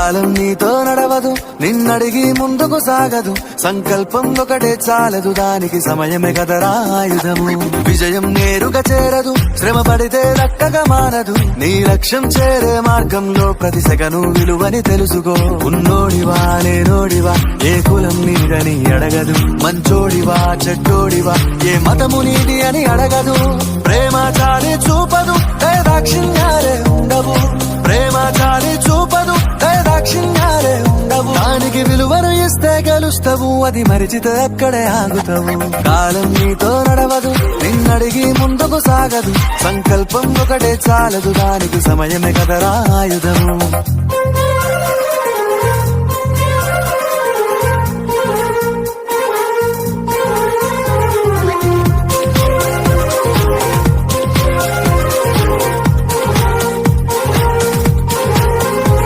కాలం నీతో నడవదు, నిన్నడిగి ముందుకు సాగదు. సంకల్పం ఒకటే చాలదు, దానికి సమయమే కదరా ఆయుధము. విజయం నేరుగా చేరదు, శ్రమ పడితే దక్కగా మానదు. నీ లక్ష్యం చేరే మార్గంలో ప్రతి సెకను విలువని తెలుసుకో. ఉన్నోడివా లేనోడివా, ఏ కులం నీదని అడగదు. మంచోడివా చెడ్డోడివా, ఏ మతము నీది అని అడగదు. ప్రేమ చాలి చూపదు, దయదాక్షిణ్యాలే ఉండవు. ప్రేమ చాలి చూపదు, దయదాక్షిణ్యాలే ఉండవు. దానికి విలువను ఇస్తే గెలుస్తావు, అది మరిచితే అక్కడే ఆగుతావు. కాలం నీతో నడవదు, నిన్నడిగి ముందుకు సాగదు. సంకల్పం ఒకటే చాలదు, దానికి సమయమే కదరా ఆయుధము.